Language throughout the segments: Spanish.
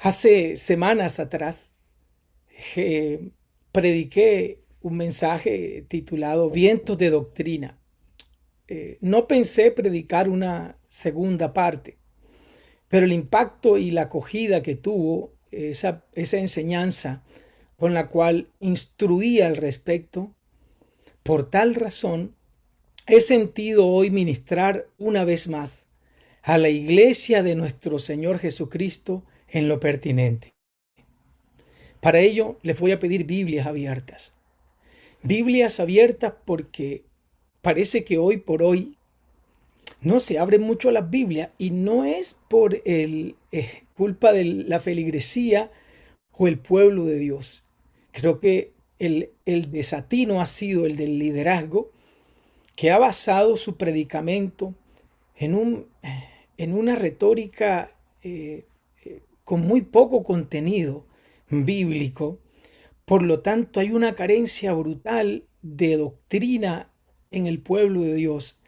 Hace semanas atrás prediqué un mensaje titulado Vientos de Doctrina. No pensé predicar una segunda parte, pero el impacto y la acogida que tuvo esa enseñanza con la cual instruía al respecto, por tal razón he sentido hoy ministrar una vez más a la iglesia de nuestro Señor Jesucristo en lo pertinente. Para ello les voy a pedir Biblias abiertas. Biblias abiertas porque parece que hoy por hoy no se abren mucho las Biblias y no es por culpa de la feligresía o el pueblo de Dios. Creo que el desatino ha sido el del liderazgo que ha basado su predicamento en, en una retórica con muy poco contenido bíblico. Por lo tanto, hay una carencia brutal de doctrina en el pueblo de Dios.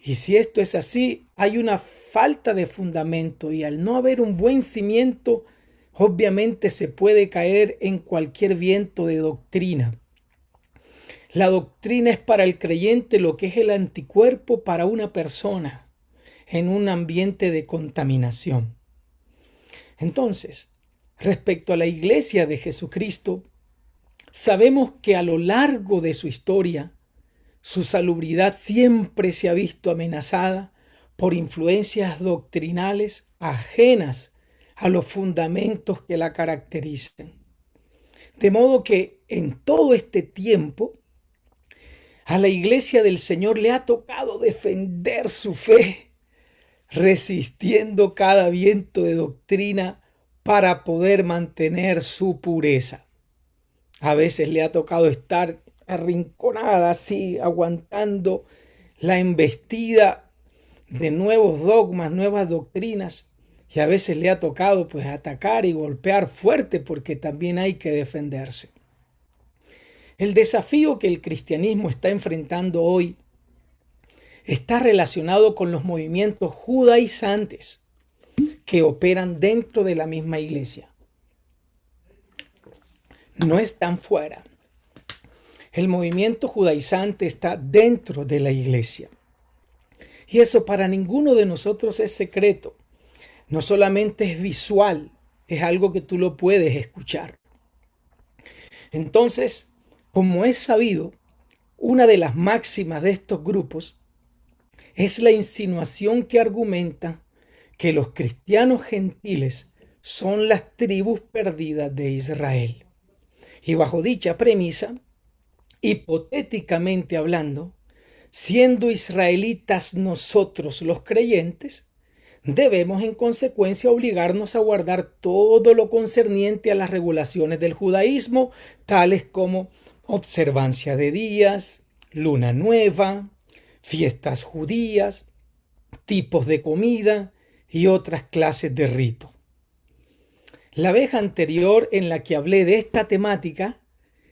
Y si esto es así, hay una falta de fundamento y al no haber un buen cimiento, obviamente se puede caer en cualquier viento de doctrina. La doctrina es para el creyente lo que es el anticuerpo para una persona en un ambiente de contaminación. Entonces, respecto a la iglesia de Jesucristo, sabemos que a lo largo de su historia, su salubridad siempre se ha visto amenazada por influencias doctrinales ajenas a los fundamentos que la caracterizan. De modo que en todo este tiempo, a la iglesia del Señor le ha tocado defender su fe, resistiendo cada viento de doctrina para poder mantener su pureza. A veces le ha tocado estar arrinconada así, aguantando la embestida de nuevos dogmas, nuevas doctrinas, y a veces le ha tocado pues atacar y golpear fuerte porque también hay que defenderse. El desafío que el cristianismo está enfrentando hoy está relacionado con los movimientos judaizantes que operan dentro de la misma iglesia. No están fuera. El movimiento judaizante está dentro de la iglesia. Y eso para ninguno de nosotros es secreto. No solamente es visual, es algo que tú lo puedes escuchar. Entonces, como es sabido, una de las máximas de estos grupos es la insinuación que argumenta que los cristianos gentiles son las tribus perdidas de Israel. Y bajo dicha premisa, hipotéticamente hablando, siendo israelitas nosotros los creyentes, debemos en consecuencia obligarnos a guardar todo lo concerniente a las regulaciones del judaísmo, tales como observancia de días, luna nueva, fiestas judías, tipos de comida y otras clases de rito. La vez anterior en la que hablé de esta temática,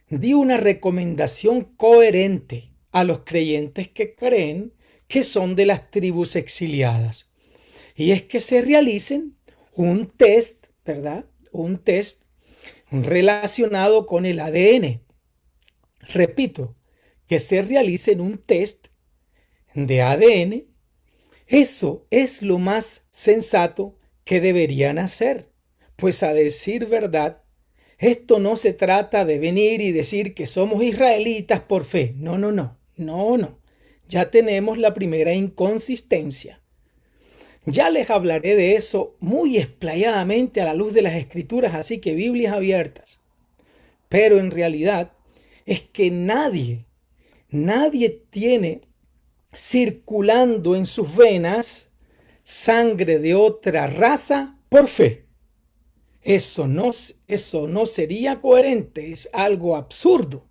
di una recomendación coherente a los creyentes que creen que son de las tribus exiliadas. Y es que se realicen un test, ¿verdad? Un test relacionado con el ADN. Repito, que se realicen un test de ADN. Eso es lo más sensato que deberían hacer. Pues a decir verdad, esto no se trata de venir y decir que somos israelitas por fe. No, no, no, no, no. Ya tenemos la primera inconsistencia. Ya les hablaré de eso muy explayadamente a la luz de las escrituras, así que Biblias abiertas. Pero en realidad es que nadie tiene circulando en sus venas sangre de otra raza por fe. Eso no sería coherente, es algo absurdo.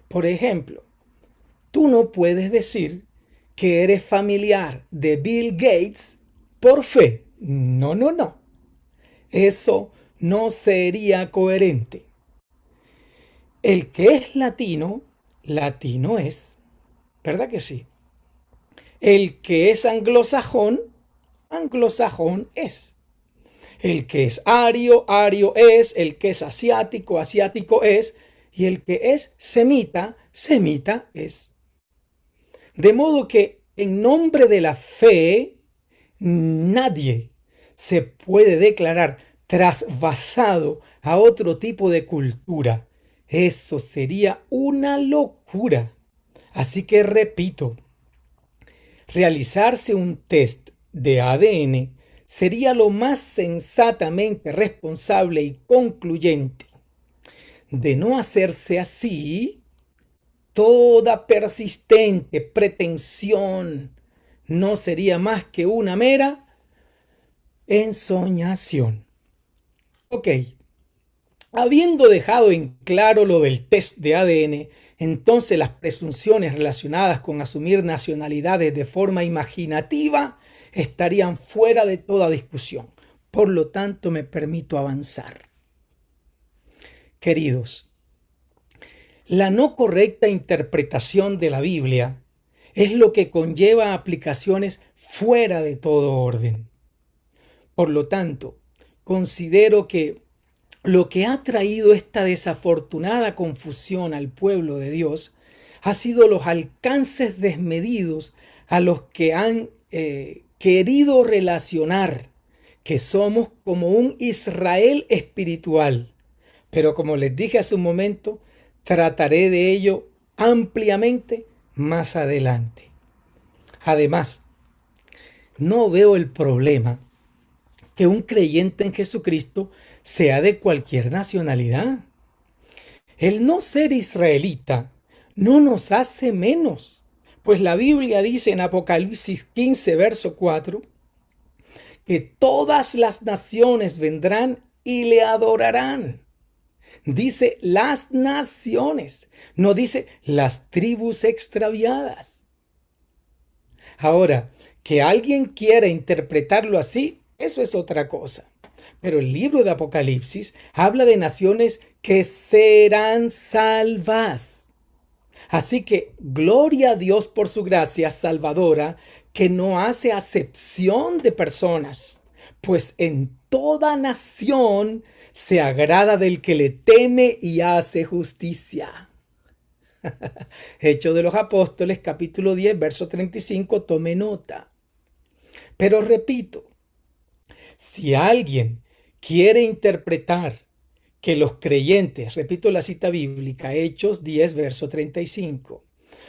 Por ejemplo, tú no puedes decir que eres familiar de Bill Gates por fe. No, no, no. Eso no sería coherente. El que es latino, latino es. ¿Verdad que sí? El que es anglosajón, anglosajón es. El que es ario, ario es, el que es asiático, asiático es, y el que es semita, semita es. De modo que en nombre de la fe, nadie se puede declarar trasvasado a otro tipo de cultura. Eso sería una locura. Así que repito, realizarse un test de ADN sería lo más sensatamente responsable y concluyente. De no hacerse así, toda persistente pretensión no sería más que una mera ensoñación. Ok, habiendo dejado en claro lo del test de ADN, entonces las presunciones relacionadas con asumir nacionalidades de forma imaginativa estarían fuera de toda discusión. Por lo tanto, me permito avanzar. Queridos, la no correcta interpretación de la Biblia es lo que conlleva aplicaciones fuera de todo orden. Por lo tanto, considero que lo que ha traído esta desafortunada confusión al pueblo de Dios ha sido los alcances desmedidos a los que han querido relacionar que somos como un Israel espiritual. Pero como les dije hace un momento, trataré de ello ampliamente más adelante. Además, no veo el problema que un creyente en Jesucristo sea de cualquier nacionalidad. El no ser israelita no nos hace menos, pues la Biblia dice en Apocalipsis 15, verso 4, que todas las naciones vendrán y le adorarán. Dice las naciones, no dice las tribus extraviadas. Ahora, que alguien quiera interpretarlo así, eso es otra cosa. Pero el libro de Apocalipsis habla de naciones que serán salvas. Así que gloria a Dios por su gracia salvadora, que no hace acepción de personas, pues en toda nación se agrada del que le teme y hace justicia. Hechos de los Apóstoles, capítulo 10, verso 35, tome nota. Pero repito, si alguien quiere interpretar que los creyentes, repito la cita bíblica, Hechos 10, verso 35,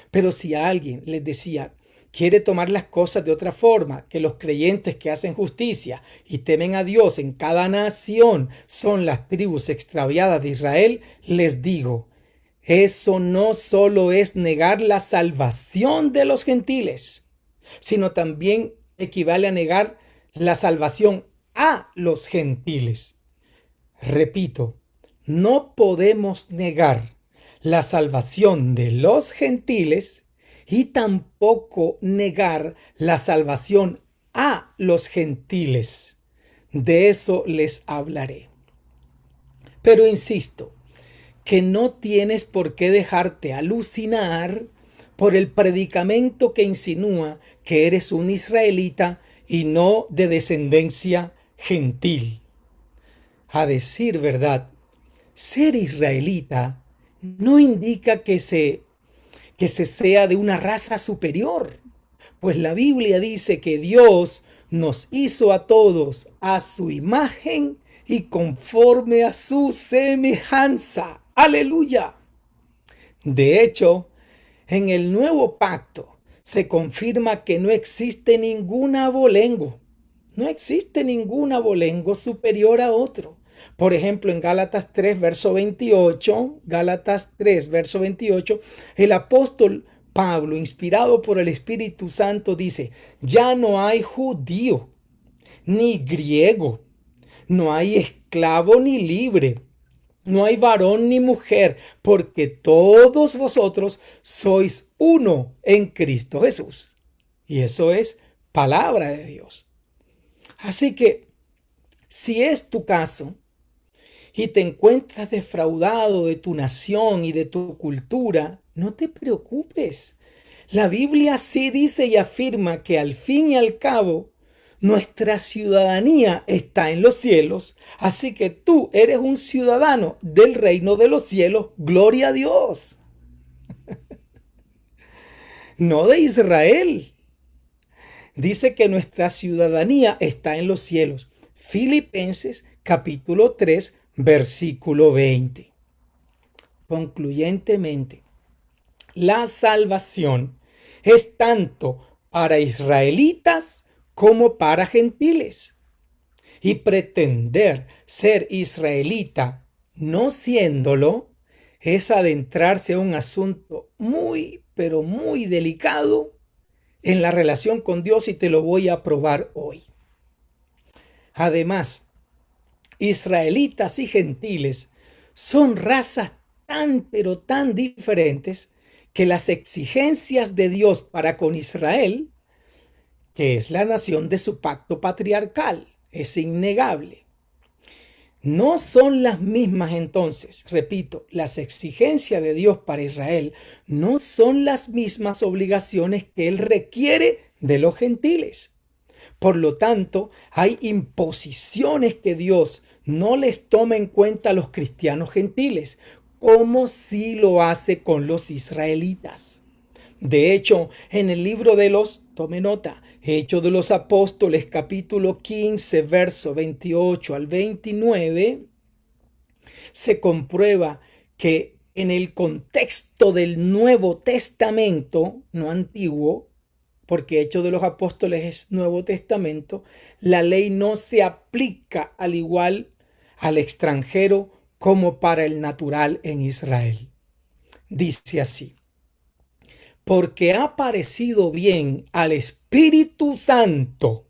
pero si alguien les decía, quiere tomar las cosas de otra forma, que los creyentes que hacen justicia y temen a Dios en cada nación son las tribus extraviadas de Israel, les digo, eso no solo es negar la salvación de los gentiles, sino también equivale a negar la salvación a los gentiles. Repito, no podemos negar la salvación de los gentiles y tampoco negar la salvación a los gentiles. De eso les hablaré. Pero insisto, que no tienes por qué dejarte alucinar por el predicamento que insinúa que eres un israelita y no de descendencia gentil. A decir verdad, ser israelita no indica que se sea de una raza superior, pues la Biblia dice que Dios nos hizo a todos a su imagen y conforme a su semejanza. ¡Aleluya! De hecho, en el nuevo pacto se confirma que no existe ningún abolengo. No existe ningún abolengo superior a otro. Por ejemplo, en Gálatas 3, verso 28, el apóstol Pablo, inspirado por el Espíritu Santo, dice, ya no hay judío, ni griego, no hay esclavo ni libre, no hay varón ni mujer, porque todos vosotros sois uno en Cristo Jesús. Y eso es palabra de Dios. Así que, si es tu caso y te encuentras defraudado de tu nación y de tu cultura, no te preocupes. La Biblia sí dice y afirma que al fin y al cabo Nuestra ciudadanía está en los cielos, así que tú eres un ciudadano del reino de los cielos. Gloria a Dios. No de Israel. Dice que nuestra ciudadanía está en los cielos. Filipenses capítulo 3, versículo 20. Concluyentemente, la salvación es tanto para israelitas como para gentiles. Y pretender ser israelita no siéndolo es adentrarse a un asunto muy, pero muy delicado en la relación con Dios, y te lo voy a probar hoy. Además, israelitas y gentiles son razas tan, pero tan diferentes que las exigencias de Dios para con Israel, que es la nación de su pacto patriarcal, es innegable. No son las mismas entonces, repito, las exigencias de Dios para Israel no son las mismas obligaciones que Él requiere de los gentiles. Por lo tanto, hay imposiciones que Dios no les toma en cuenta a los cristianos gentiles, como si lo hace con los israelitas. De hecho, en el libro de los, tome nota, Hechos de los Apóstoles, capítulo 15, verso 28 al 29, se comprueba que en el contexto del Nuevo Testamento, no antiguo, porque Hechos de los Apóstoles es Nuevo Testamento, la ley no se aplica al igual al extranjero como para el natural en Israel. Dice así: porque ha parecido bien al Espíritu Santo.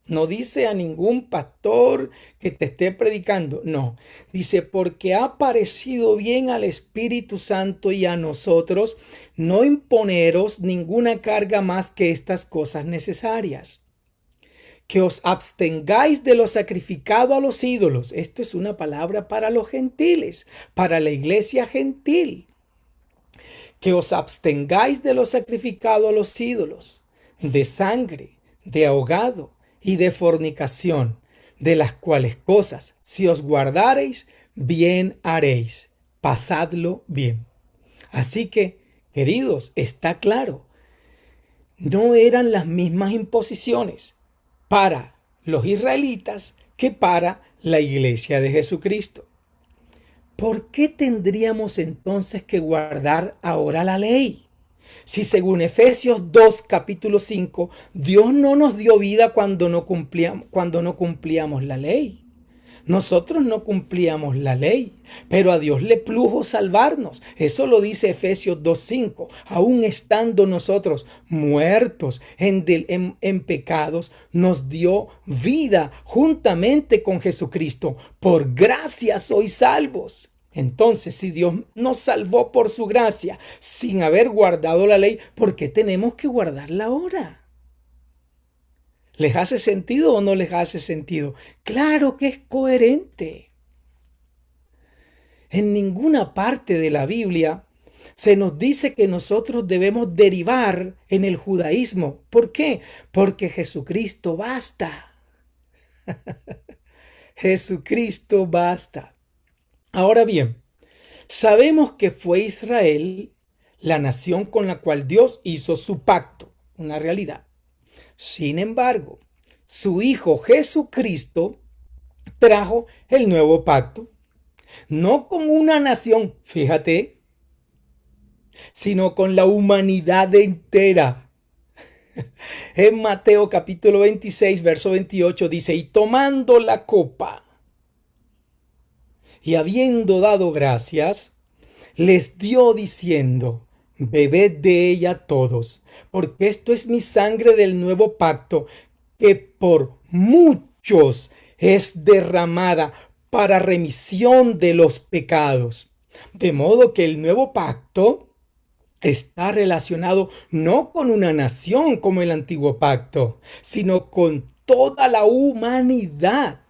No dice a ningún pastor que te esté predicando, no. Dice, porque ha parecido bien al Espíritu Santo y a nosotros no imponeros ninguna carga más que estas cosas necesarias. Que os abstengáis de lo sacrificado a los ídolos. Esto es una palabra para los gentiles, para la iglesia gentil. Que os abstengáis de lo sacrificado a los ídolos, de sangre, de ahogado y de fornicación, de las cuales cosas, si os guardareis, bien haréis. Pasadlo bien. Así que, queridos, está claro, no eran las mismas imposiciones para los israelitas que para la iglesia de Jesucristo. ¿Por qué tendríamos entonces que guardar ahora la ley? Si según Efesios 2, capítulo 5, Dios no nos dio vida cuando no cumplíamos la ley. Nosotros no cumplíamos la ley, pero a Dios le plujo salvarnos. Eso lo dice Efesios 2:5. Aún estando nosotros muertos en pecados, nos dio vida juntamente con Jesucristo. Por gracia sois salvos. Entonces, si Dios nos salvó por su gracia sin haber guardado la ley, ¿por qué tenemos que guardarla ahora? ¿Les hace sentido o no les hace sentido? Claro que es coherente. En ninguna parte de la Biblia se nos dice que nosotros debemos derivar en el judaísmo. ¿Por qué? Porque Jesucristo basta. Jesucristo basta. Ahora bien, sabemos que fue Israel la nación con la cual Dios hizo su pacto, una realidad. Sin embargo, su Hijo Jesucristo trajo el nuevo pacto, no con una nación, fíjate, sino con la humanidad entera. En Mateo capítulo 26, verso 28 dice, y tomando la copa, y habiendo dado gracias, les dio diciendo, bebed de ella todos, porque esto es mi sangre del nuevo pacto, que por muchos es derramada para remisión de los pecados. De modo que el nuevo pacto está relacionado no con una nación como el antiguo pacto, sino con toda la humanidad.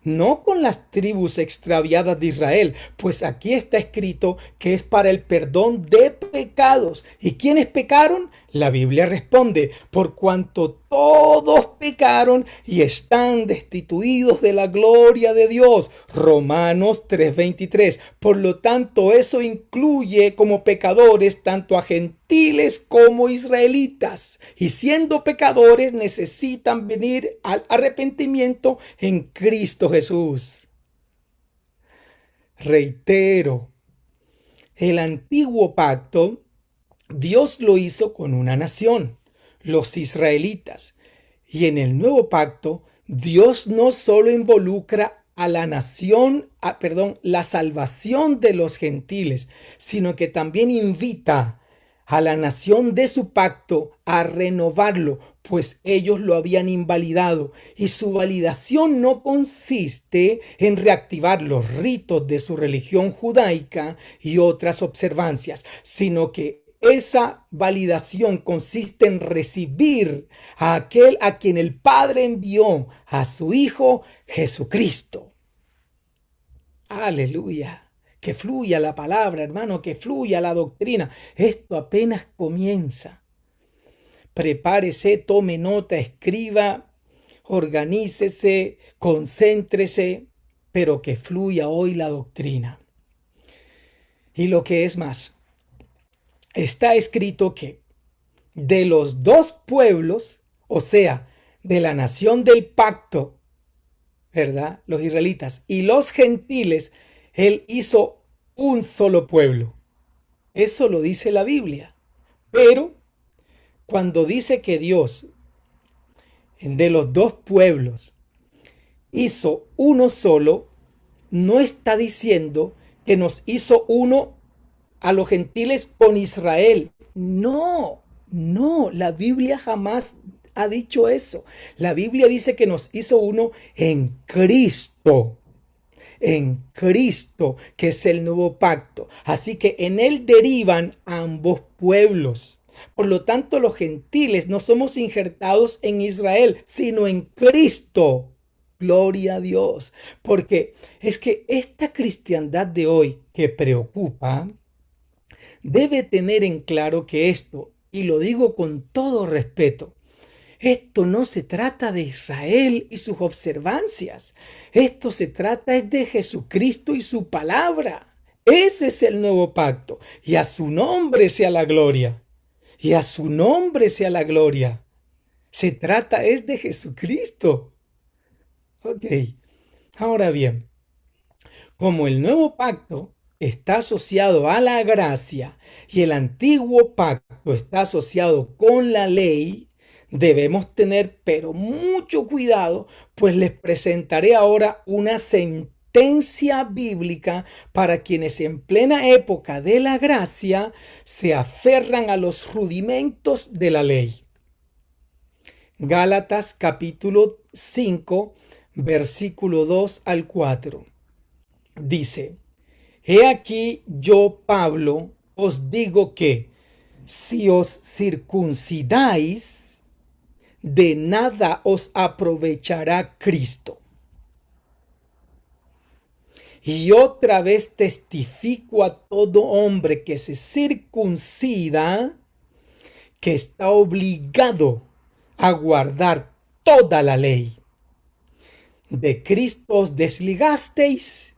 No con las tribus extraviadas de Israel, pues aquí está escrito que es para el perdón de pecados. ¿Y quiénes pecaron? La Biblia responde, por cuanto todos pecaron y están destituidos de la gloria de Dios. Romanos 3:23. Por lo tanto, eso incluye como pecadores tanto a gentiles como israelitas. Y siendo pecadores necesitan venir al arrepentimiento en Cristo Jesús. Reitero, el antiguo pacto Dios lo hizo con una nación, los israelitas. Y en el nuevo pacto, Dios no solo involucra a la nación, la salvación de los gentiles, sino que también invita a la nación de su pacto a renovarlo, pues ellos lo habían invalidado, y su validación no consiste en reactivar los ritos de su religión judaica y otras observancias, sino que esa validación consiste en recibir a aquel a quien el Padre envió, a su Hijo Jesucristo. Aleluya. Que fluya la palabra, hermano, que fluya la doctrina. Esto apenas comienza. Prepárese, tome nota, escriba, organícese, concéntrese, pero que fluya hoy la doctrina. Y lo que es más, está escrito que de los dos pueblos, o sea, de la nación del pacto, ¿verdad? Los israelitas y los gentiles, él hizo un solo pueblo. Eso lo dice la Biblia. Pero cuando dice que Dios de los dos pueblos hizo uno solo, no está diciendo que nos hizo uno a los gentiles con Israel. No, no, la Biblia jamás ha dicho eso. La Biblia dice que nos hizo uno en Cristo. En Cristo, que es el nuevo pacto. Así que en él derivan ambos pueblos. Por lo tanto, los gentiles no somos injertados en Israel, sino en Cristo. Gloria a Dios. Porque es que esta cristiandad de hoy que preocupa, debe tener en claro que esto, y lo digo con todo respeto, esto no se trata de Israel y sus observancias. Esto se trata es de Jesucristo y su palabra. Ese es el nuevo pacto. Y a su nombre sea la gloria. Y a su nombre sea la gloria. Se trata es de Jesucristo. Ok. Ahora bien, como el nuevo pacto está asociado a la gracia y el antiguo pacto está asociado con la ley, debemos tener pero mucho cuidado, pues les presentaré ahora una sentencia bíblica para quienes en plena época de la gracia se aferran a los rudimentos de la ley. Gálatas capítulo 5, versículo 2 al 4. Dice: He aquí yo, Pablo, os digo que si os circuncidáis, de nada os aprovechará Cristo. Y otra vez testifico a todo hombre que se circuncida, que está obligado a guardar toda la ley. De Cristo os desligasteis,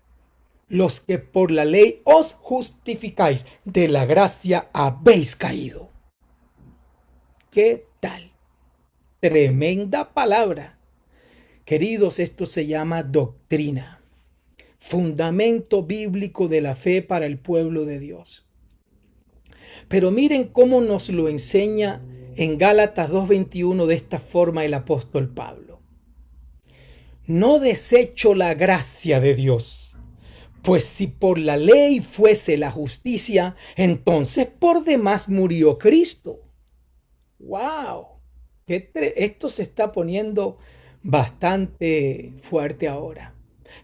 los que por la ley os justificáis, de la gracia habéis caído. ¿Qué tal? Tremenda palabra. Queridos, esto se llama doctrina, fundamento bíblico de la fe para el pueblo de Dios. Pero miren cómo nos lo enseña en Gálatas 2:21 de esta forma el apóstol Pablo. No desecho la gracia de Dios, pues si por la ley fuese la justicia, entonces por demás murió Cristo. ¡Wow! Esto se está poniendo bastante fuerte ahora.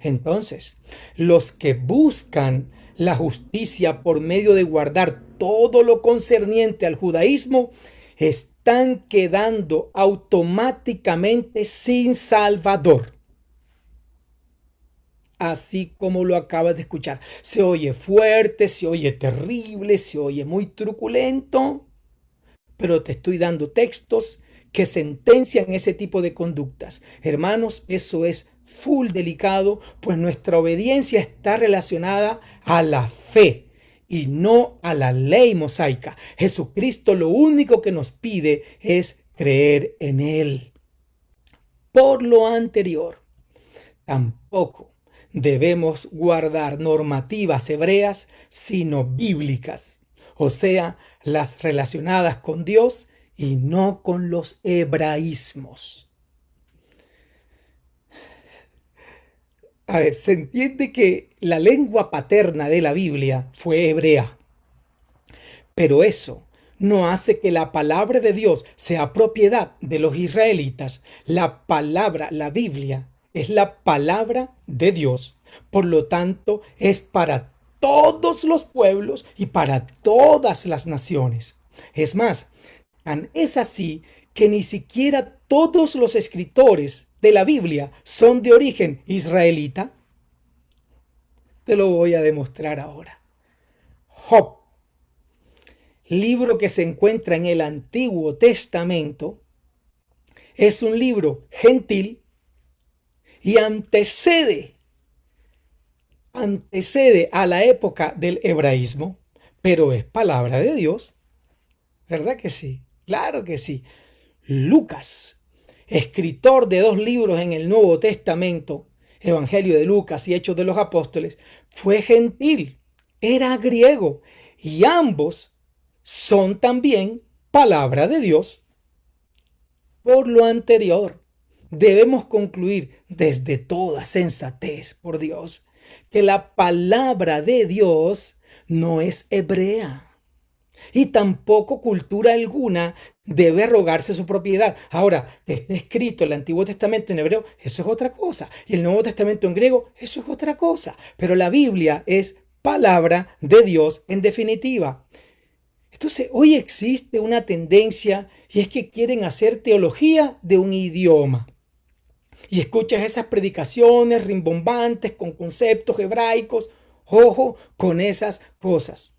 Entonces, los que buscan la justicia por medio de guardar todo lo concerniente al judaísmo, están quedando automáticamente sin Salvador. Así como lo acabas de escuchar. Se oye fuerte, se oye terrible, se oye muy truculento, pero te estoy dando textos que sentencian ese tipo de conductas. Hermanos, eso es full delicado, pues nuestra obediencia está relacionada a la fe y no a la ley mosaica. Jesucristo lo único que nos pide es creer en Él. Por lo anterior, tampoco debemos guardar normativas hebreas, sino bíblicas, o sea, las relacionadas con Dios y no con los hebraísmos. A ver, se entiende que la lengua paterna de la Biblia fue hebrea, pero eso no hace que la palabra de Dios sea propiedad de los israelitas. La palabra, la Biblia, es la palabra de Dios. Por lo tanto, es para todos los pueblos y para todas las naciones. Es más, tan es así que ni siquiera todos los escritores de la Biblia son de origen israelita. Te lo voy a demostrar ahora. Job, libro que se encuentra en el Antiguo Testamento, es un libro gentil y antecede a la época del hebraísmo, pero es palabra de Dios. ¿Verdad que sí? Claro que sí. Lucas, escritor de 2 libros en el Nuevo Testamento, Evangelio de Lucas y Hechos de los Apóstoles, fue gentil, era griego, y ambos son también palabra de Dios. Por lo anterior, debemos concluir desde toda sensatez, por Dios, que la palabra de Dios no es hebrea. Y tampoco cultura alguna debe rogarse su propiedad. Ahora, que esté escrito el Antiguo Testamento en hebreo, eso es otra cosa. Y el Nuevo Testamento en griego, eso es otra cosa. Pero la Biblia es palabra de Dios en definitiva. Entonces, hoy existe una tendencia y es que quieren hacer teología de un idioma. Y escuchas esas predicaciones rimbombantes con conceptos hebraicos. Ojo con esas cosas.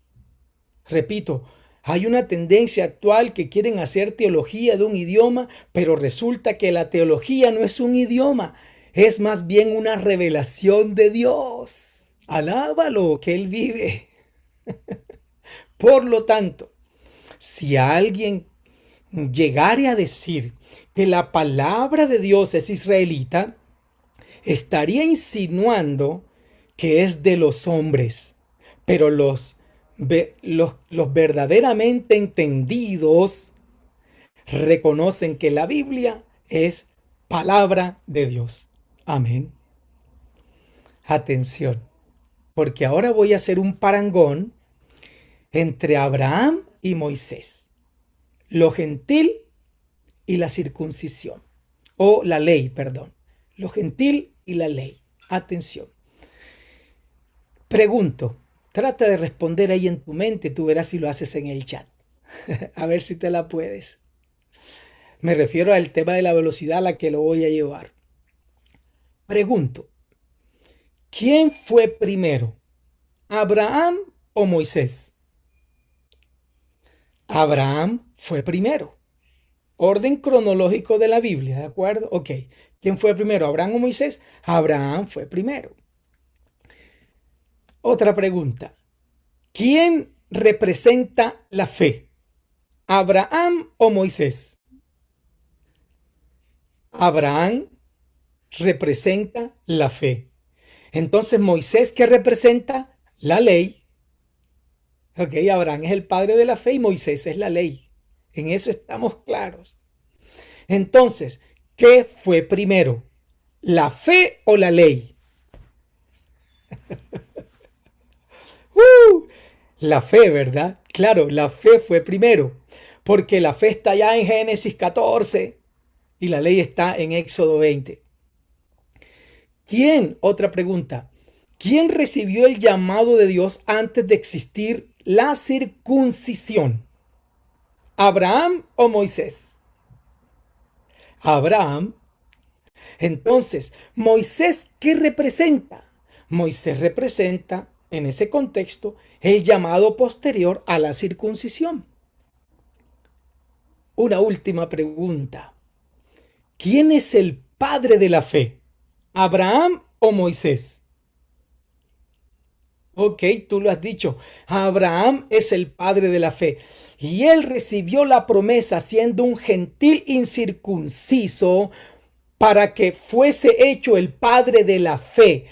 Repito, hay una tendencia actual que quieren hacer teología de un idioma, pero resulta que la teología no es un idioma, es más bien una revelación de Dios. Alábalo, que Él vive. Por lo tanto, si alguien llegare a decir que la palabra de Dios es israelita, estaría insinuando que es de los hombres, pero los verdaderamente entendidos reconocen que la Biblia es palabra de Dios. Amén. Atención, porque ahora voy a hacer un parangón entre Abraham y Moisés, lo gentil y la circuncisión, o la ley, perdón, lo gentil y la ley. Atención. Pregunto, trata de responder ahí en tu mente, tú verás si lo haces en el chat. A ver si te la puedes. Me refiero al tema de la velocidad a la que lo voy a llevar. Pregunto, ¿quién fue primero? ¿Abraham o Moisés? Abraham fue primero. Orden cronológico de la Biblia, ¿de acuerdo? Ok. ¿Quién fue primero? ¿Abraham o Moisés? Abraham fue primero. Otra pregunta. ¿Quién representa la fe? ¿Abraham o Moisés? Abraham representa la fe. Entonces, Moisés, ¿qué representa? La ley. Ok, Abraham es el padre de la fe y Moisés es la ley. En eso estamos claros. Entonces, ¿qué fue primero? ¿La fe o la ley? La fe, ¿verdad? Claro, la fe fue primero, porque la fe está ya en Génesis 14 y la ley está en Éxodo 20. ¿Quién? Otra pregunta. ¿Quién recibió el llamado de Dios antes de existir la circuncisión? ¿Abraham o Moisés? Abraham. Entonces, ¿Moisés qué representa? Moisés representa, en ese contexto, el llamado posterior a la circuncisión. una última pregunta. ¿Quién es el padre de la fe? ¿Abraham o Moisés? Ok, tú lo has dicho. Abraham es el padre de la fe. Y él recibió la promesa siendo un gentil incircunciso para que fuese hecho el padre de la fe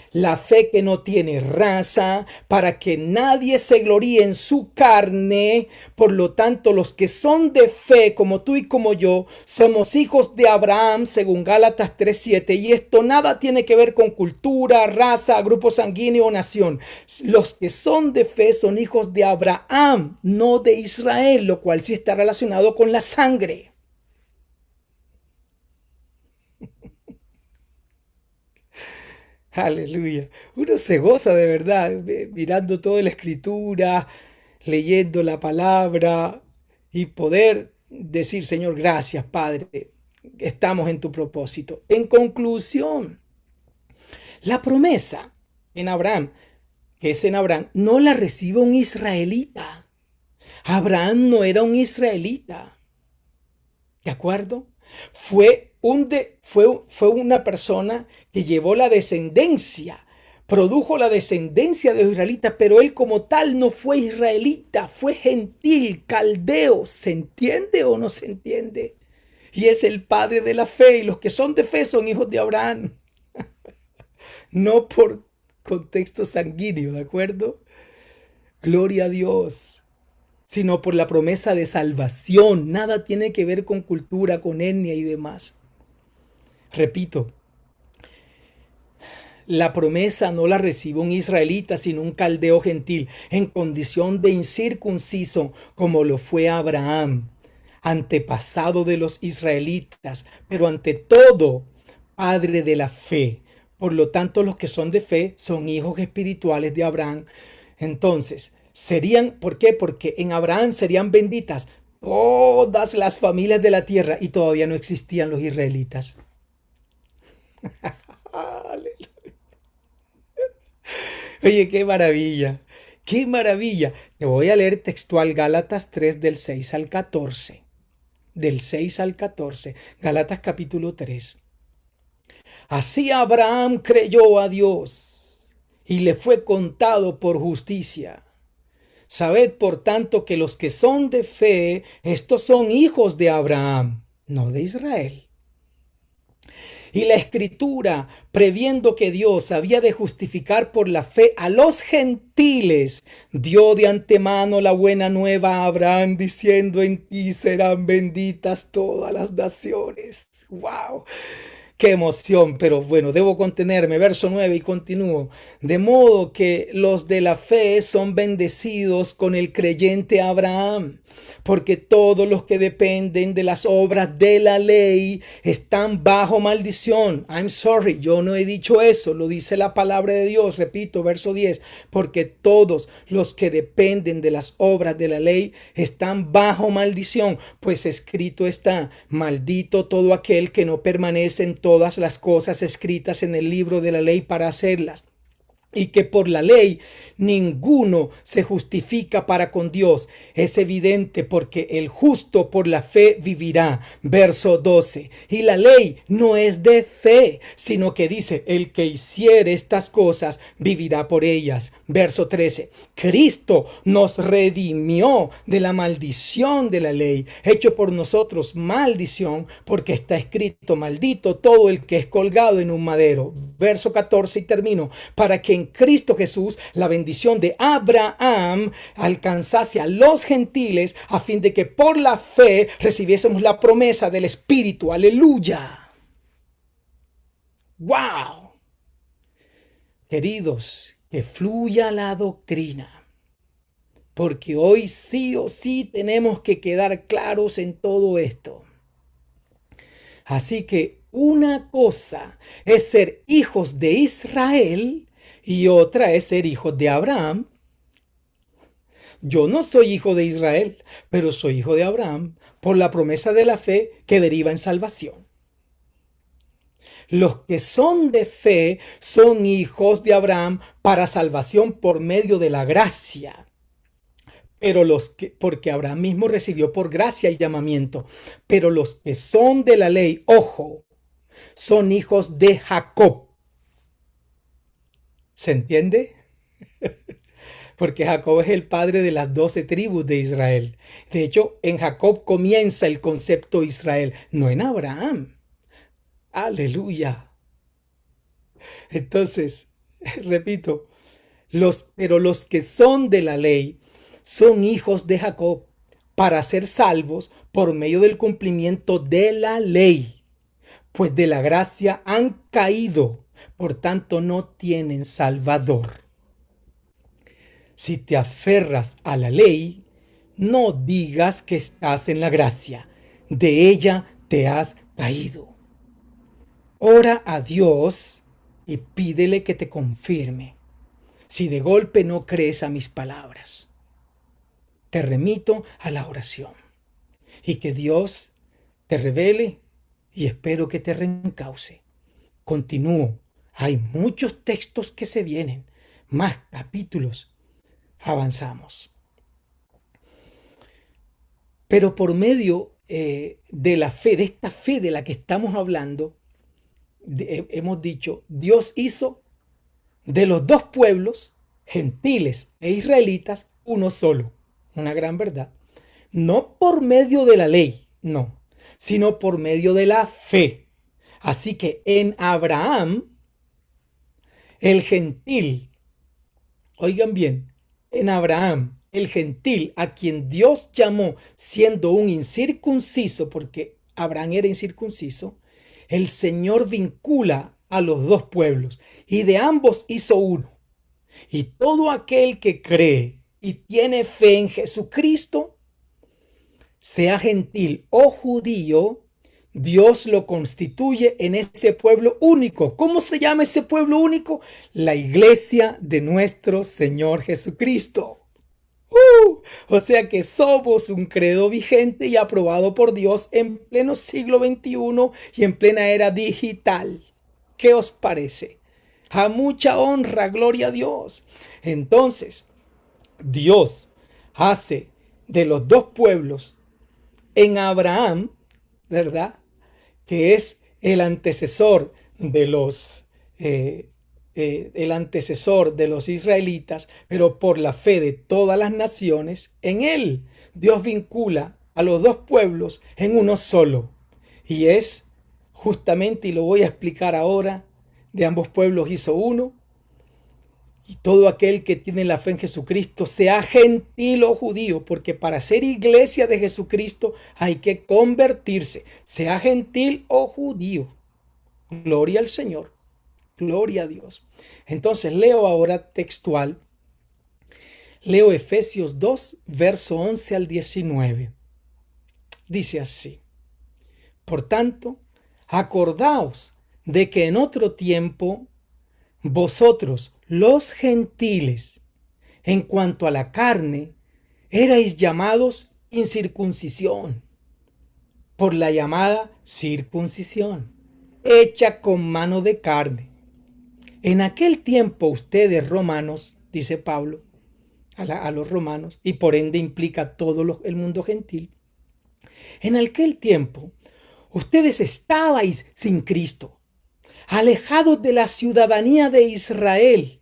que no tiene raza, para que nadie se gloríe en su carne. Por lo tanto, los que son de fe, como tú y como yo, somos hijos de Abraham, según Gálatas 3:7, y esto nada tiene que ver con cultura, raza, grupo sanguíneo o nación. Los que son de fe son hijos de Abraham, no de Israel, lo cual sí está relacionado con la sangre. Aleluya. Uno se goza de verdad mirando toda la escritura, leyendo la palabra y poder decir, Señor, gracias, Padre, estamos en tu propósito. En conclusión, la promesa en Abraham, que es en Abraham, no la recibe un israelita. Abraham no era un israelita. ¿De acuerdo? Fue una persona que llevó la descendencia, produjo la descendencia de los israelitas, pero él como tal no fue israelita, fue gentil, caldeo. ¿Se entiende o no se entiende? Y es el padre de la fe, y los que son de fe son hijos de Abraham, no por contexto sanguíneo, ¿de acuerdo? Gloria a Dios, sino por la promesa de salvación. Nada tiene que ver con cultura, con etnia y demás. Repito, la promesa no la recibe un israelita, sino un caldeo gentil, en condición de incircunciso, como lo fue Abraham, antepasado de los israelitas, pero ante todo, padre de la fe. Por lo tanto, los que son de fe son hijos espirituales de Abraham. Entonces, ¿por qué? Porque en Abraham serían benditas todas las familias de la tierra y todavía no existían los israelitas. Aleluya. Oye, qué maravilla, qué maravilla. Te voy a leer textual Gálatas 3 del 6 al 14. Del 6 al 14. Gálatas capítulo 3. Así Abraham creyó a Dios y le fue contado por justicia. Sabed, por tanto, que los que son de fe, estos son hijos de Abraham, no de Israel. Y la escritura, previendo que Dios había de justificar por la fe a los gentiles, dio de antemano la buena nueva a Abraham, diciendo: en ti serán benditas todas las naciones. ¡Wow! Qué emoción, pero bueno, debo contenerme. Verso 9 y continúo. De modo que los de la fe son bendecidos con el creyente Abraham, porque todos los que dependen de las obras de la ley están bajo maldición. I'm sorry, yo no he dicho eso, lo dice la palabra de Dios. Repito, verso 10, porque todos los que dependen de las obras de la ley están bajo maldición, pues escrito está: maldito todo aquel que no permanece en todas las cosas escritas en el libro de la ley para hacerlas. Y que por la ley ninguno se justifica para con Dios. Es evidente, porque el justo por la fe vivirá. Verso 12. Y la ley no es de fe, sino que dice: el que hiciere estas cosas vivirá por ellas. Verso 13. Cristo nos redimió de la maldición de la ley, hecho por nosotros maldición, porque está escrito: maldito todo el que es colgado en un madero. Verso 14 y termino: para que en Cristo Jesús la bendición de Abraham alcanzase a los gentiles, a fin de que por la fe recibiésemos la promesa del Espíritu. Aleluya. Wow. Queridos, que fluya la doctrina, porque hoy sí o sí tenemos que quedar claros en todo esto. Así que una cosa es ser hijos de Israel y otra es ser hijos de Abraham. Yo no soy hijo de Israel, pero soy hijo de Abraham por la promesa de la fe que deriva en salvación. Los que son de fe son hijos de Abraham para salvación por medio de la gracia. pero porque Abraham mismo recibió por gracia el llamamiento, pero los que son de la ley, ojo, son hijos de Jacob. ¿Se entiende? Porque Jacob es el padre de las 12 tribus de Israel. De hecho, en Jacob comienza el concepto Israel, no en Abraham. Aleluya. Entonces, repito, pero los que son de la ley son hijos de Jacob para ser salvos por medio del cumplimiento de la ley, pues de la gracia han caído, por tanto no tienen salvador. Si te aferras a la ley, no digas que estás en la gracia, de ella te has caído. Ora a Dios y pídele que te confirme, si de golpe no crees a mis palabras. Te remito a la oración y que Dios te revele y espero que te reencauce. Continúo. Hay muchos textos que se vienen, más capítulos. Avanzamos. Pero por medio de la fe, de esta fe de la que estamos hablando, hemos dicho, Dios hizo de los dos pueblos, gentiles e israelitas, uno solo. Una gran verdad. No por medio de la ley, no, sino por medio de la fe. Así que en Abraham, el gentil, oigan bien, en Abraham, el gentil, a quien Dios llamó siendo un incircunciso, porque Abraham era incircunciso, el Señor vincula a los dos pueblos y de ambos hizo uno. Y todo aquel que cree y tiene fe en Jesucristo, sea gentil o judío, Dios lo constituye en ese pueblo único. ¿Cómo se llama ese pueblo único? La iglesia de nuestro Señor Jesucristo. O sea que somos un credo vigente y aprobado por Dios en pleno siglo XXI y en plena era digital. ¿Qué os parece? A mucha honra, gloria a Dios. Entonces, Dios hace de los dos pueblos en Abraham, ¿verdad? Que es el antecesor de los israelitas, pero por la fe de todas las naciones, en él Dios vincula a los dos pueblos en uno solo. Y es justamente, y lo voy a explicar ahora, de ambos pueblos hizo uno. Y todo aquel que tiene la fe en Jesucristo, sea gentil o judío, porque para ser iglesia de Jesucristo hay que convertirse, sea gentil o judío. Gloria al Señor, gloria a Dios. Entonces leo ahora textual, leo Efesios 2, verso 11 al 19. Dice así: por tanto, acordaos de que en otro tiempo vosotros, los gentiles, en cuanto a la carne, erais llamados incircuncisión, por la llamada circuncisión, hecha con mano de carne. En aquel tiempo ustedes romanos, dice Pablo, a los romanos, y por ende implica todo el mundo gentil, en aquel tiempo ustedes estabais sin Cristo, alejados de la ciudadanía de Israel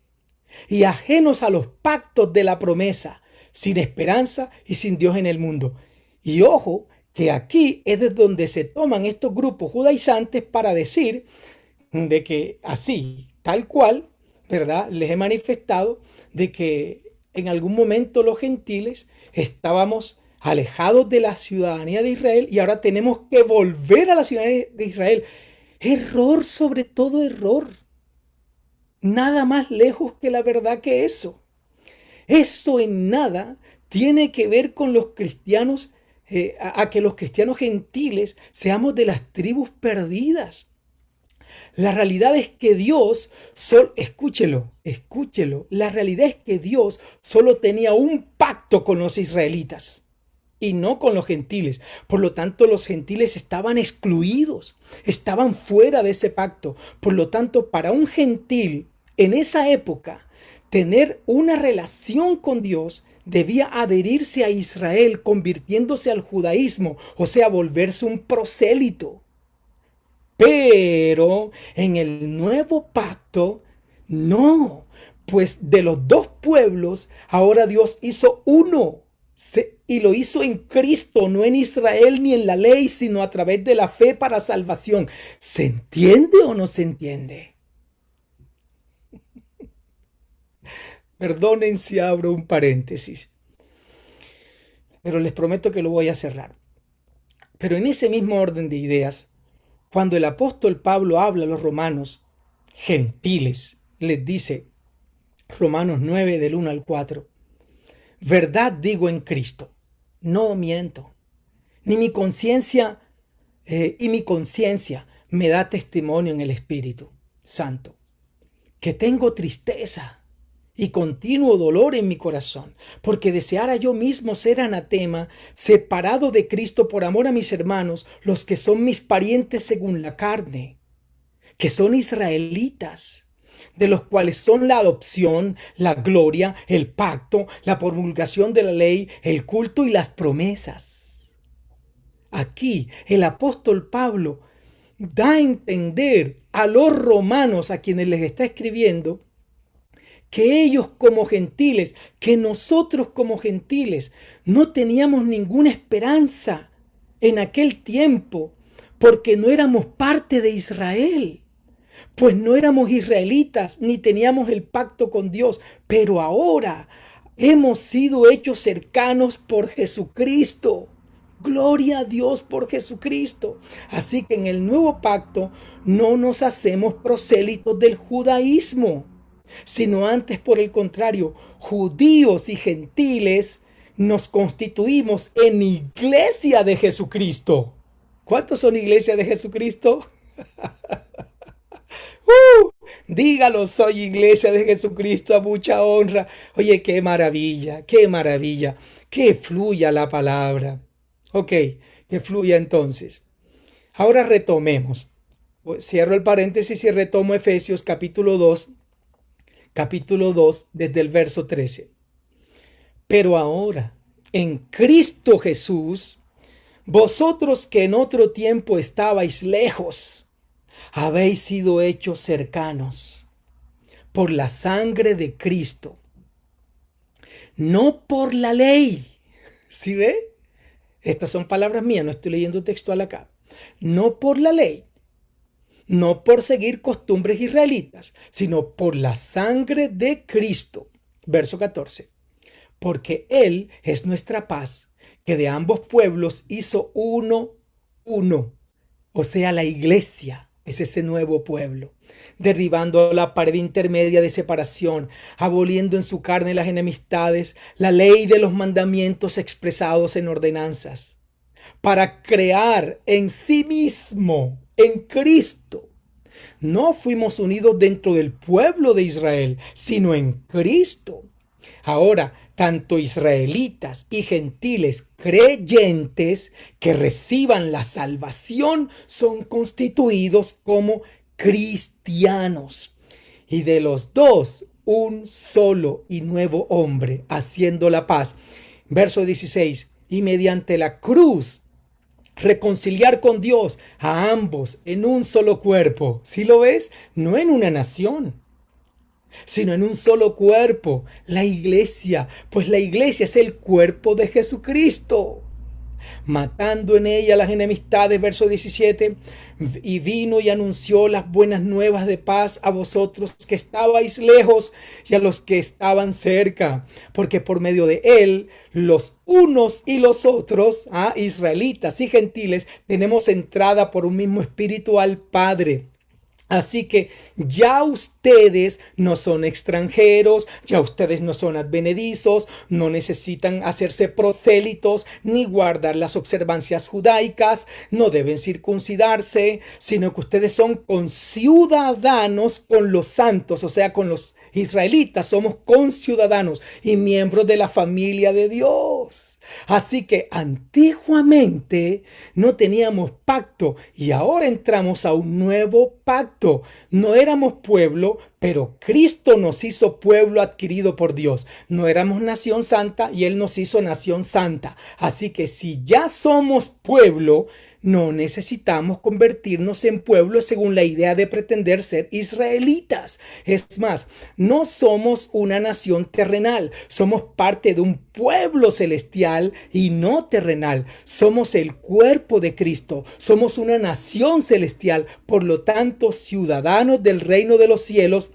y ajenos a los pactos de la promesa, sin esperanza y sin Dios en el mundo. Y ojo, que aquí es de donde se toman estos grupos judaizantes para decir de que así, tal cual, ¿verdad? Les he manifestado de que en algún momento los gentiles estábamos alejados de la ciudadanía de Israel y ahora tenemos que volver a la ciudadanía de Israel. Error sobre todo error. Nada más lejos que la verdad que eso. Eso en nada tiene que ver con los cristianos, a que los cristianos gentiles seamos de las tribus perdidas. La realidad es que Dios, escúchelo, la realidad es que Dios solo tenía un pacto con los israelitas y no con los gentiles. Por lo tanto, los gentiles estaban excluidos, estaban fuera de ese pacto. Por lo tanto, para un gentil en esa época, tener una relación con Dios debía adherirse a Israel, convirtiéndose al judaísmo, o sea, volverse un prosélito. Pero en el nuevo pacto, no, pues de los dos pueblos, ahora Dios hizo uno. Y lo hizo en Cristo, no en Israel ni en la ley, sino a través de la fe para salvación. ¿Se entiende o no se entiende? Perdonen si abro un paréntesis, pero les prometo que lo voy a cerrar. Pero en ese mismo orden de ideas, cuando el apóstol Pablo habla a los romanos gentiles, les dice, Romanos 9 del 1 al 4, verdad digo en Cristo, no miento, ni mi conciencia y mi conciencia me da testimonio en el Espíritu Santo, que tengo tristeza y continuo dolor en mi corazón, porque deseara yo mismo ser anatema, separado de Cristo por amor a mis hermanos, los que son mis parientes según la carne, que son israelitas, de los cuales son la adopción, la gloria, el pacto, la promulgación de la ley, el culto y las promesas. Aquí el apóstol Pablo da a entender a los romanos a quienes les está escribiendo que ellos como gentiles, que nosotros como gentiles no teníamos ninguna esperanza en aquel tiempo porque no éramos parte de Israel. Pues no éramos israelitas ni teníamos el pacto con Dios, pero ahora hemos sido hechos cercanos por Jesucristo. Gloria a Dios por Jesucristo. Así que en el nuevo pacto no nos hacemos prosélitos del judaísmo, sino antes, por el contrario, judíos y gentiles nos constituimos en iglesia de Jesucristo. ¿Cuántos son iglesia de Jesucristo? Dígalo, soy iglesia de Jesucristo a mucha honra. Oye, qué maravilla, que fluya la palabra. Ok, que fluya entonces. Ahora retomemos. Cierro el paréntesis y retomo Efesios capítulo 2 desde el verso 13. Pero ahora, en Cristo Jesús, vosotros que en otro tiempo estabais lejos, habéis sido hechos cercanos por la sangre de Cristo, no por la ley. ¿Sí ve? Estas son palabras mías, no estoy leyendo textual acá. No por la ley, no por seguir costumbres israelitas, sino por la sangre de Cristo. Verso 14. Porque Él es nuestra paz, que de ambos pueblos hizo uno, o sea, la iglesia. Es ese nuevo pueblo, derribando la pared intermedia de separación, aboliendo en su carne las enemistades, la ley de los mandamientos expresados en ordenanzas, para crear en sí mismo, en Cristo. No fuimos unidos dentro del pueblo de Israel, sino en Cristo. Ahora, tanto israelitas y gentiles creyentes que reciban la salvación son constituidos como cristianos. Y de los dos, un solo y nuevo hombre, haciendo la paz. Verso 16. Y mediante la cruz, reconciliar con Dios a ambos en un solo cuerpo. ¿Sí lo ves? No en una nación, sino en un solo cuerpo, la iglesia, pues la iglesia es el cuerpo de Jesucristo, matando en ella las enemistades, verso 17, y vino y anunció las buenas nuevas de paz a vosotros que estabais lejos y a los que estaban cerca, porque por medio de él, los unos y los otros, israelitas y gentiles, tenemos entrada por un mismo espíritu al Padre. Así que ya ustedes no son extranjeros, ya ustedes no son advenedizos, no necesitan hacerse prosélitos ni guardar las observancias judaicas, no deben circuncidarse, sino que ustedes son conciudadanos con los santos, o sea, con los israelitas, somos conciudadanos y miembros de la familia de Dios. Dios. Así que antiguamente no teníamos pacto y ahora entramos a un nuevo pacto. No éramos pueblo, pero Cristo nos hizo pueblo adquirido por Dios. No éramos nación santa y Él nos hizo nación santa. Así que si ya somos pueblo, no necesitamos convertirnos en pueblo según la idea de pretender ser israelitas. Es más, no somos una nación terrenal, somos parte de un pueblo celestial y no terrenal. Somos el cuerpo de Cristo, somos una nación celestial, por lo tanto, ciudadanos del reino de los cielos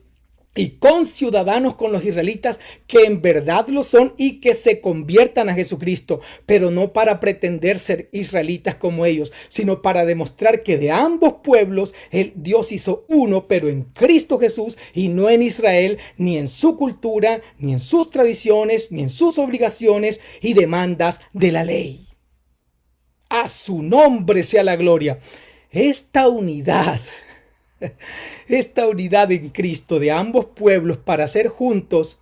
y conciudadanos con los israelitas que en verdad lo son y que se conviertan a Jesucristo, pero no para pretender ser israelitas como ellos, sino para demostrar que de ambos pueblos Dios hizo uno, pero en Cristo Jesús y no en Israel, ni en su cultura, ni en sus tradiciones, ni en sus obligaciones y demandas de la ley. A su nombre sea la gloria. Esta unidad en Cristo de ambos pueblos para ser juntos,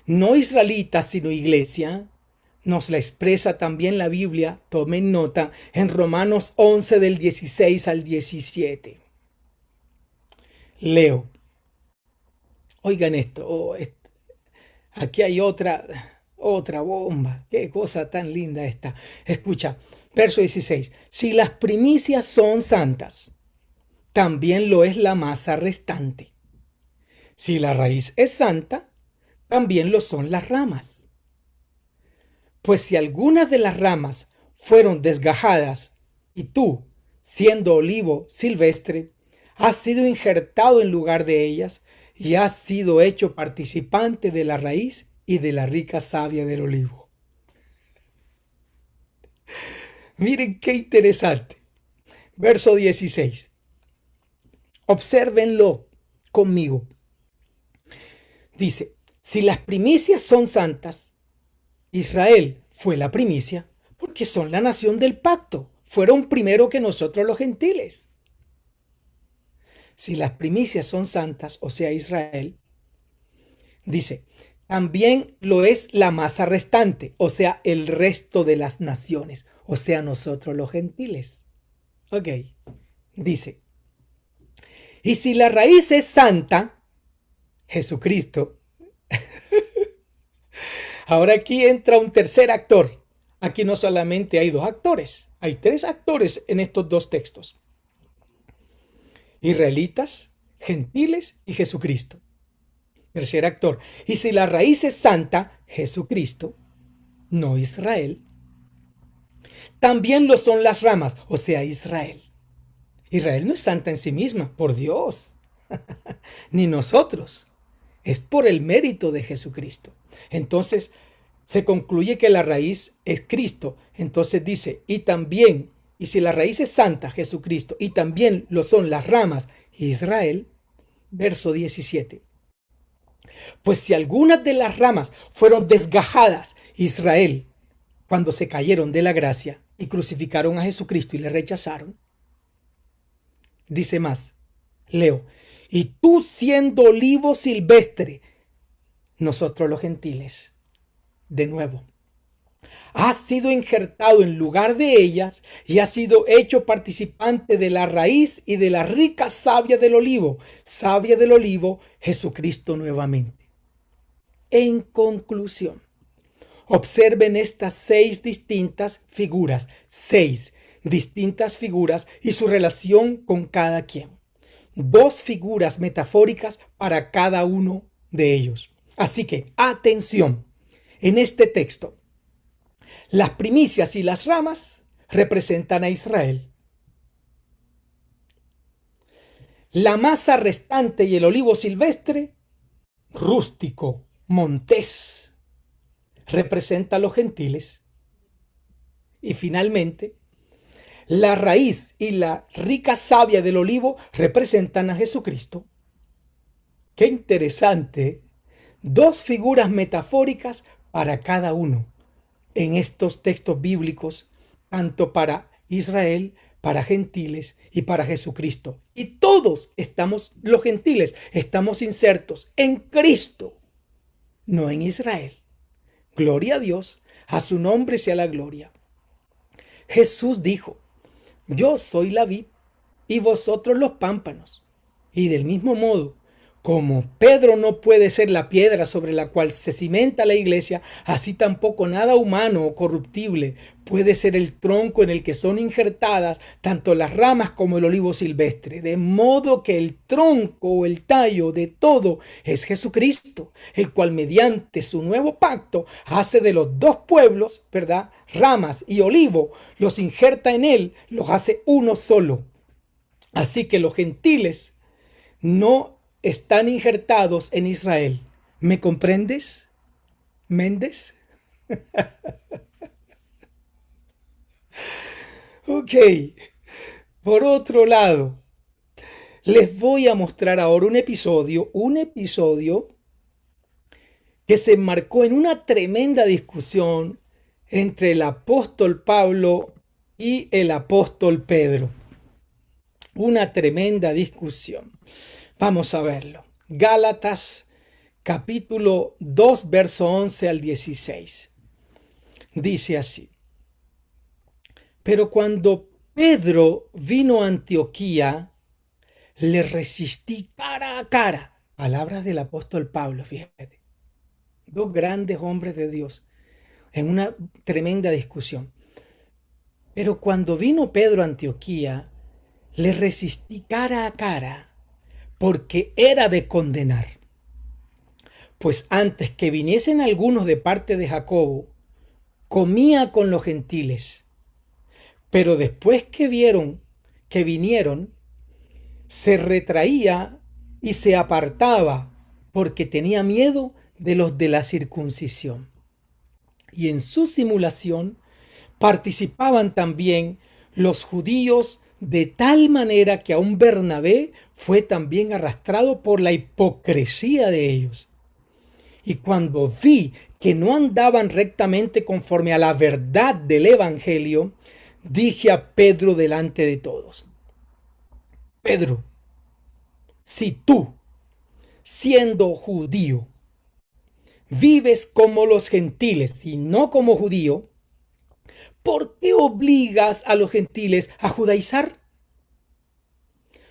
no israelitas sino iglesia, nos la expresa también la Biblia, tomen nota, en Romanos 11 del 16 al 17. Leo. Oigan esto, aquí hay otra bomba, qué cosa tan linda esta. Escucha, verso 16, si las primicias son santas, también lo es la masa restante. Si la raíz es santa, también lo son las ramas. Pues si algunas de las ramas fueron desgajadas, y tú, siendo olivo silvestre, has sido injertado en lugar de ellas, y has sido hecho participante de la raíz y de la rica savia del olivo. Miren qué interesante. Verso 16. Obsérvenlo conmigo. Dice, si las primicias son santas, Israel fue la primicia porque son la nación del pacto. Fueron primero que nosotros los gentiles. Si las primicias son santas, o sea, Israel, dice, también lo es la masa restante, o sea, el resto de las naciones, o sea, nosotros los gentiles. Ok, dice, y si la raíz es santa, Jesucristo, ahora aquí entra un tercer actor. Aquí no solamente hay dos actores, hay tres actores en estos dos textos. Israelitas, gentiles y Jesucristo. Tercer actor. Y si la raíz es santa, Jesucristo, no Israel, también lo son las ramas, o sea, Israel. Israel no es santa en sí misma, por Dios, ni nosotros. Es por el mérito de Jesucristo. Entonces, se concluye que la raíz es Cristo. Entonces dice, y también, y si la raíz es santa, Jesucristo, y también lo son las ramas, Israel, verso 17. Pues si algunas de las ramas fueron desgajadas, Israel, cuando se cayeron de la gracia y crucificaron a Jesucristo y le rechazaron, dice más, leo, y tú siendo olivo silvestre, nosotros los gentiles, de nuevo, has sido injertado en lugar de ellas y has sido hecho participante de la raíz y de la rica savia del olivo, Jesucristo nuevamente. En conclusión, observen estas seis distintas figuras y su relación con cada quien. Dos figuras metafóricas para cada uno de ellos. Así que, atención, en este texto, las primicias y las ramas representan a Israel. La masa restante y el olivo silvestre, rústico, montés, representa a los gentiles. Y finalmente, la raíz y la rica savia del olivo representan a Jesucristo. ¡Qué interesante! Dos figuras metafóricas para cada uno en estos textos bíblicos, tanto para Israel, para gentiles y para Jesucristo. Y todos los gentiles, estamos insertos en Cristo, no en Israel, Gloria a Dios, a su nombre sea la gloria. Jesús dijo, yo soy la vid y vosotros los pámpanos. Y del mismo modo, como Pedro no puede ser la piedra sobre la cual se cimenta la iglesia, así tampoco nada humano o corruptible puede ser el tronco en el que son injertadas tanto las ramas como el olivo silvestre. De modo que el tronco o el tallo de todo es Jesucristo, el cual mediante su nuevo pacto hace de los dos pueblos, ¿verdad? Ramas y olivo, los injerta en él, los hace uno solo. Así que los gentiles no están injertados en Israel. ¿Me comprendes, Méndez? Ok. Por otro lado, les voy a mostrar ahora un episodio que se enmarcó en una tremenda discusión entre el apóstol Pablo y el apóstol Pedro. Una tremenda discusión. Vamos a verlo. Gálatas capítulo 2, verso 11 al 16. Dice así. Pero cuando Pedro vino a Antioquía, le resistí cara a cara. Palabras del apóstol Pablo, fíjate. Dos grandes hombres de Dios en una tremenda discusión. Pero cuando vino Pedro a Antioquía, le resistí cara a cara porque era de condenar. Pues antes que viniesen algunos de parte de Jacobo, comía con los gentiles. Pero después que vinieron, se retraía y se apartaba porque tenía miedo de los de la circuncisión. Y en su simulación participaban también los judíos, de tal manera que aun Bernabé fue también arrastrado por la hipocresía de ellos. Y cuando vi que no andaban rectamente conforme a la verdad del Evangelio, dije a Pedro delante de todos: Pedro, si tú, siendo judío, vives como los gentiles y no como judío, ¿por qué obligas a los gentiles a judaizar?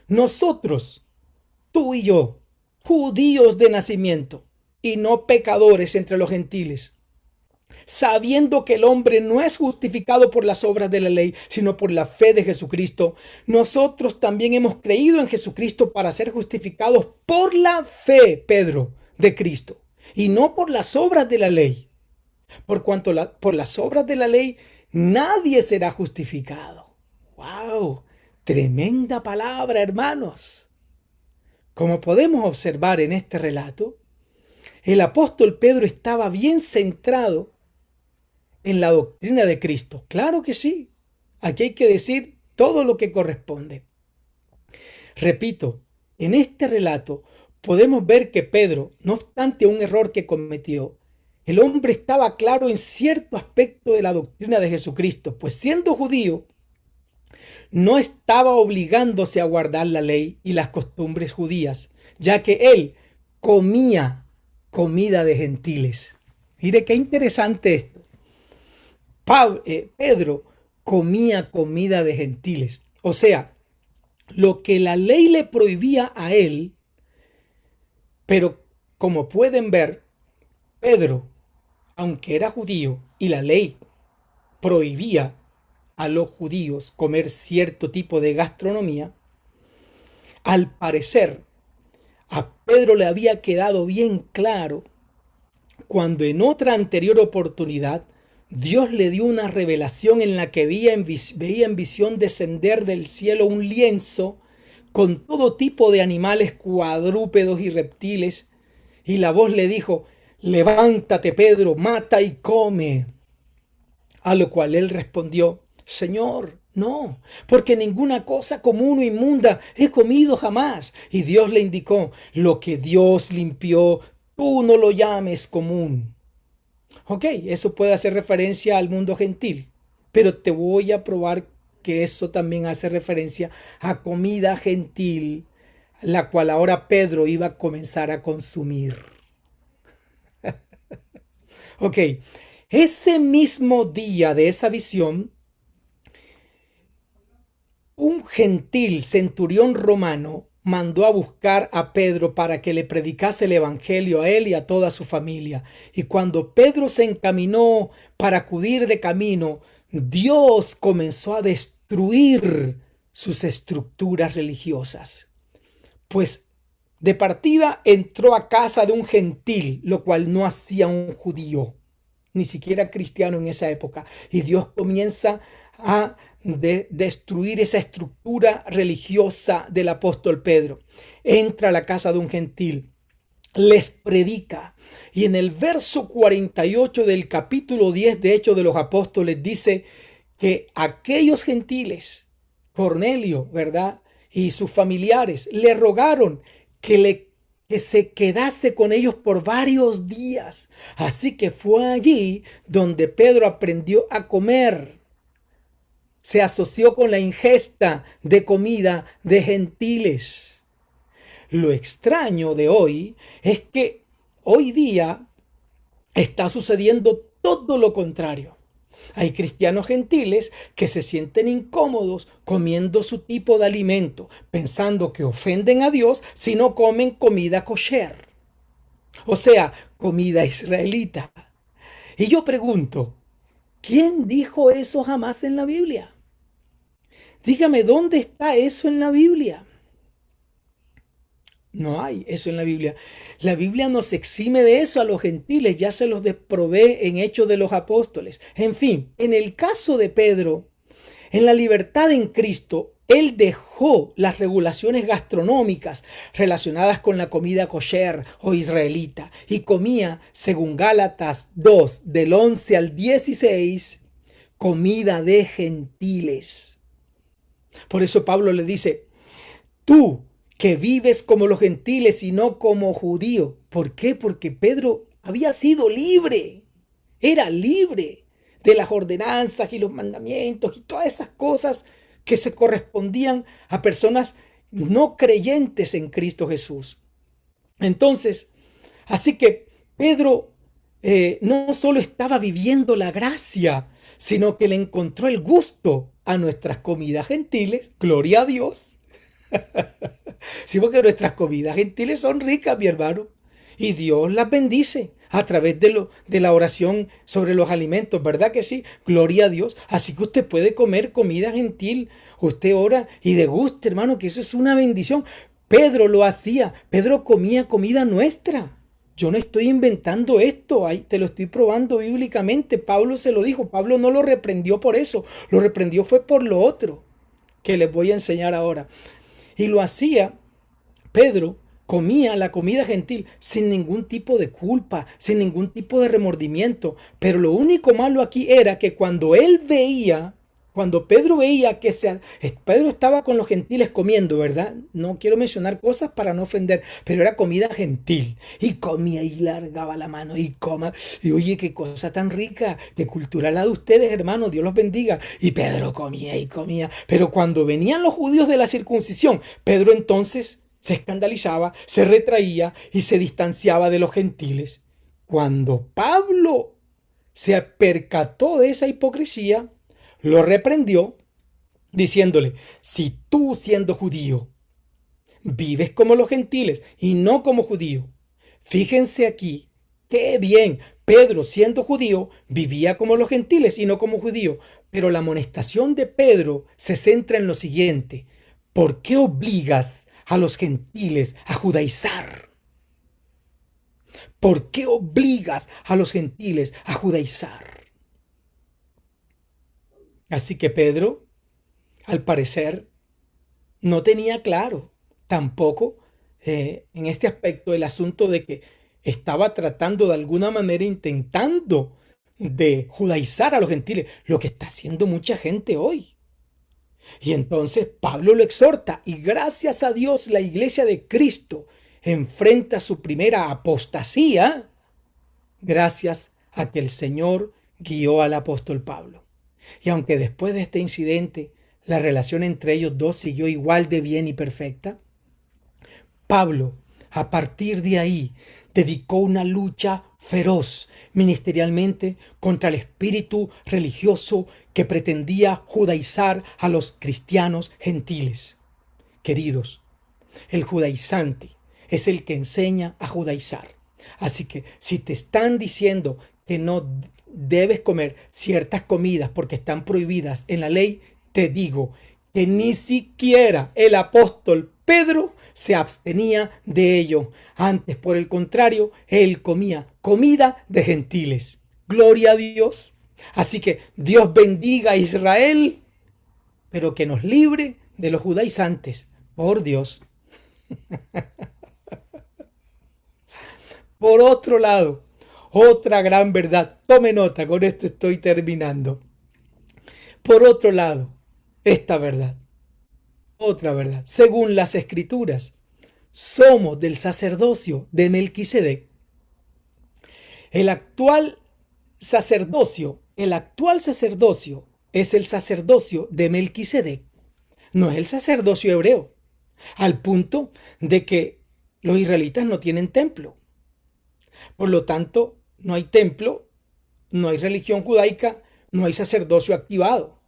Nosotros, tú y yo, judíos de nacimiento y no pecadores entre los gentiles, sabiendo que el hombre no es justificado por las obras de la ley, sino por la fe de Jesucristo, nosotros también hemos creído en Jesucristo para ser justificados por la fe, Pedro, de Cristo, y no por las obras de la ley. Por cuanto por las obras de la ley nadie será justificado. ¡Wow! Tremenda palabra, hermanos. Como podemos observar en este relato, el apóstol Pedro estaba bien centrado en la doctrina de Cristo. Claro que sí. Aquí hay que decir todo lo que corresponde. Repito, en este relato podemos ver que Pedro, no obstante un error que cometió, el hombre estaba claro en cierto aspecto de la doctrina de Jesucristo, pues siendo judío, no estaba obligándose a guardar la ley y las costumbres judías, ya que él comía comida de gentiles. Mire qué interesante esto. Pedro comía comida de gentiles. O sea, lo que la ley le prohibía a él, pero como pueden ver, Pedro, aunque era judío y la ley prohibía a los judíos comer cierto tipo de gastronomía, al parecer a Pedro le había quedado bien claro cuando en otra anterior oportunidad Dios le dio una revelación en la que veía en visión descender del cielo un lienzo con todo tipo de animales cuadrúpedos y reptiles, y la voz le dijo: levántate, Pedro, mata y come. A lo cual él respondió: Señor, no, porque ninguna cosa común o inmunda he comido jamás. Y Dios le indicó: lo que Dios limpió, tú no lo llames común. Ok, eso puede hacer referencia al mundo gentil, pero te voy a probar que eso también hace referencia a comida gentil, la cual ahora Pedro iba a comenzar a consumir. Ok, ese mismo día de esa visión, un gentil centurión romano mandó a buscar a Pedro para que le predicase el evangelio a él y a toda su familia. Y cuando Pedro se encaminó para acudir de camino, Dios comenzó a destruir sus estructuras religiosas. Pues de partida entró a casa de un gentil, lo cual no hacía un judío, ni siquiera cristiano en esa época. Y Dios comienza a destruir esa estructura religiosa del apóstol Pedro. Entra a la casa de un gentil, les predica, y en el verso 48 del capítulo 10 de Hechos de los Apóstoles dice que aquellos gentiles, Cornelio, ¿verdad?, y sus familiares le rogaron que se quedase con ellos por varios días. Así que fue allí donde Pedro aprendió a comer. Se asoció con la ingesta de comida de gentiles. Lo extraño de hoy es que hoy día está sucediendo todo lo contrario. Hay cristianos gentiles que se sienten incómodos comiendo su tipo de alimento, pensando que ofenden a Dios si no comen comida kosher, o sea, comida israelita. Y yo pregunto, ¿quién dijo eso jamás en la Biblia? Dígame, ¿dónde está eso en la Biblia? No hay eso en la Biblia. La Biblia nos exime de eso a los gentiles, ya se los desprové en Hechos de los Apóstoles. En fin, en el caso de Pedro, en la libertad en Cristo, él dejó las regulaciones gastronómicas relacionadas con la comida kosher o israelita y comía, según Gálatas 2, del 11 al 16, comida de gentiles. Por eso Pablo le dice, tú que vives como los gentiles y no como judío. ¿Por qué? Porque Pedro había sido libre, era libre de las ordenanzas y los mandamientos y todas esas cosas que se correspondían a personas no creyentes en Cristo Jesús. Entonces, así que Pedro no solo estaba viviendo la gracia, sino que le encontró el gusto a nuestras comidas gentiles, gloria a Dios. Sí, porque nuestras comidas gentiles son ricas, mi hermano. Y Dios las bendice a través de la oración sobre los alimentos, ¿verdad que sí? Gloria a Dios. Así que usted puede comer comida gentil. Usted ora y deguste, hermano, que eso es una bendición. Pedro lo hacía. Pedro comía comida nuestra. Yo no estoy inventando esto, ahí te lo estoy probando bíblicamente. Pablo se lo dijo. Pablo no lo reprendió por eso. Lo reprendió fue por lo otro que les voy a enseñar ahora. Y lo hacía, Pedro comía la comida gentil sin ningún tipo de culpa, sin ningún tipo de remordimiento. Pero lo único malo aquí era que cuando Pedro veía que Pedro estaba con los gentiles comiendo, ¿verdad? No quiero mencionar cosas para no ofender, pero era comida gentil. Y comía y largaba la mano y coma. Y oye, qué cosa tan rica, qué cultura la de ustedes, hermanos, Dios los bendiga. Y Pedro comía y comía. Pero cuando venían los judíos de la circuncisión, Pedro entonces se escandalizaba, se retraía y se distanciaba de los gentiles. Cuando Pablo se percató de esa hipocresía, lo reprendió diciéndole, si tú siendo judío vives como los gentiles y no como judío, fíjense aquí, qué bien, Pedro siendo judío vivía como los gentiles y no como judío, pero la amonestación de Pedro se centra en lo siguiente, ¿por qué obligas a los gentiles a judaizar? ¿Por qué obligas a los gentiles a judaizar? Así que Pedro, al parecer, no tenía claro tampoco en este aspecto el asunto de que estaba tratando de alguna manera intentando de judaizar a los gentiles, lo que está haciendo mucha gente hoy. Y entonces Pablo lo exhorta y gracias a Dios la iglesia de Cristo enfrenta su primera apostasía gracias a que el Señor guió al apóstol Pablo. Y aunque después de este incidente la relación entre ellos dos siguió igual de bien y perfecta, Pablo, a partir de ahí, dedicó una lucha feroz ministerialmente contra el espíritu religioso que pretendía judaizar a los cristianos gentiles. Queridos, el judaizante es el que enseña a judaizar. Así que si te están diciendo que no debes comer ciertas comidas porque están prohibidas en la ley, te digo que ni siquiera el apóstol Pedro se abstenía de ello. Antes, por el contrario, él comía comida de gentiles. Gloria a Dios. Así que Dios bendiga a Israel, pero que nos libre de los judaizantes. Por Dios. Por otro lado, otra gran verdad. Tome nota, con esto estoy terminando. Por otro lado, esta verdad. Otra verdad. Según las Escrituras, somos del sacerdocio de Melquisedec. El actual sacerdocio es el sacerdocio de Melquisedec. No es el sacerdocio hebreo. Al punto de que los israelitas no tienen templo. Por lo tanto, no hay templo, no hay religión judaica, no hay sacerdocio activado.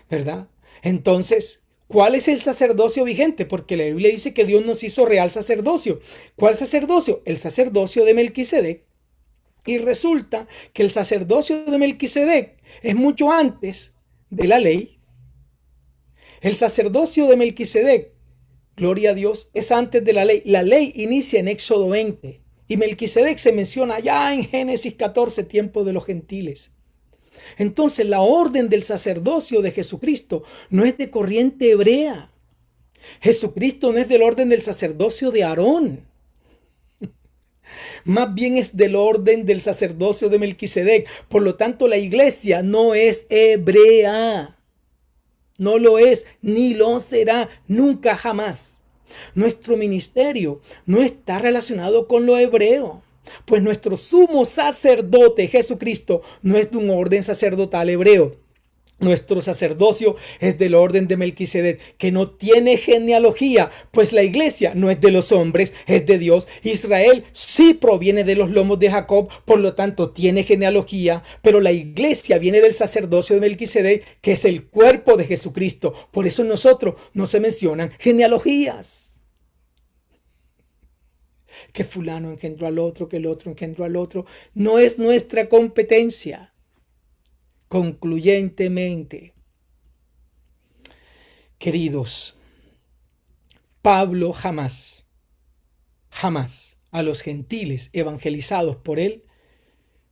¿Verdad? Entonces, ¿cuál es el sacerdocio vigente? Porque la Biblia dice que Dios nos hizo real sacerdocio. ¿Cuál sacerdocio? El sacerdocio de Melquisedec. Y resulta que el sacerdocio de Melquisedec es mucho antes de la ley. El sacerdocio de Melquisedec, gloria a Dios, es antes de la ley. La ley inicia en Éxodo 20 y Melquisedec se menciona ya en Génesis 14, tiempo de los gentiles. Entonces la orden del sacerdocio de Jesucristo no es de corriente hebrea. Jesucristo no es del orden del sacerdocio de Aarón. Más bien es del orden del sacerdocio de Melquisedec. Por lo tanto, la iglesia no es hebrea. No lo es, ni lo será, nunca jamás. Nuestro ministerio no está relacionado con lo hebreo, pues nuestro sumo sacerdote Jesucristo no es de un orden sacerdotal hebreo. Nuestro sacerdocio es del orden de Melquisedec, que no tiene genealogía, pues la iglesia no es de los hombres, es de Dios. Israel sí proviene de los lomos de Jacob, por lo tanto tiene genealogía, pero la iglesia viene del sacerdocio de Melquisedec, que es el cuerpo de Jesucristo. Por eso en nosotros no se mencionan genealogías. Que fulano engendró al otro, que el otro engendró al otro. No es nuestra competencia. Concluyentemente, queridos, Pablo jamás a los gentiles evangelizados por él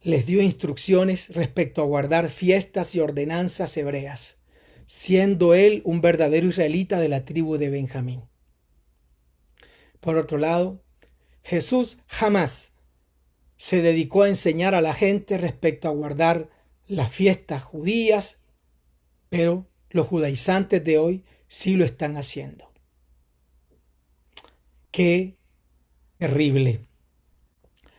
les dio instrucciones respecto a guardar fiestas y ordenanzas hebreas, siendo él un verdadero israelita de la tribu de Benjamín. Por otro lado, Jesús jamás se dedicó a enseñar a la gente respecto a guardar las fiestas judías, pero los judaizantes de hoy sí lo están haciendo. ¡Qué terrible!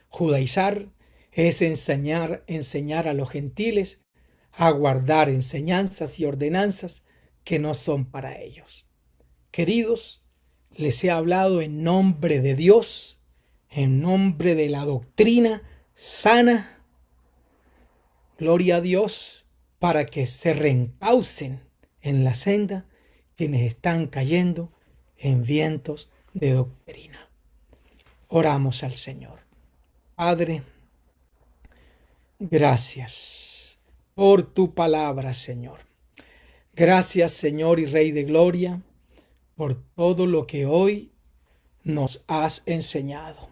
Judaizar es enseñar a los gentiles a guardar enseñanzas y ordenanzas que no son para ellos. Queridos, les he hablado en nombre de Dios, en nombre de la doctrina sana. Gloria a Dios, para que se reencaucen en la senda quienes están cayendo en vientos de doctrina. Oramos al Señor. Padre, gracias por tu palabra, Señor. Gracias, Señor y Rey de Gloria, por todo lo que hoy nos has enseñado.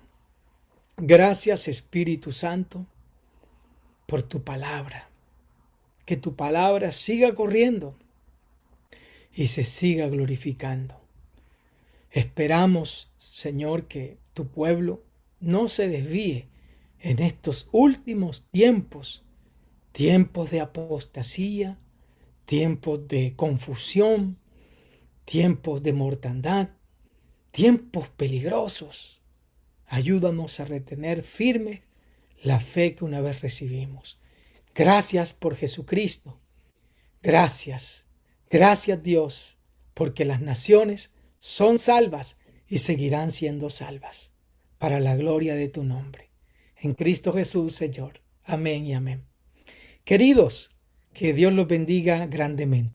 Gracias, Espíritu Santo, por tu palabra. Que tu palabra siga corriendo y se siga glorificando. Esperamos, Señor, que tu pueblo no se desvíe en estos últimos tiempos, tiempos de apostasía, tiempos de confusión, tiempos de mortandad, tiempos peligrosos. Ayúdanos a retener firme la fe que una vez recibimos. Gracias por Jesucristo. Gracias, gracias Dios, porque las naciones son salvas y seguirán siendo salvas. para la gloria de tu nombre. En Cristo Jesús, Señor. Amén y amén. Queridos, que Dios los bendiga grandemente.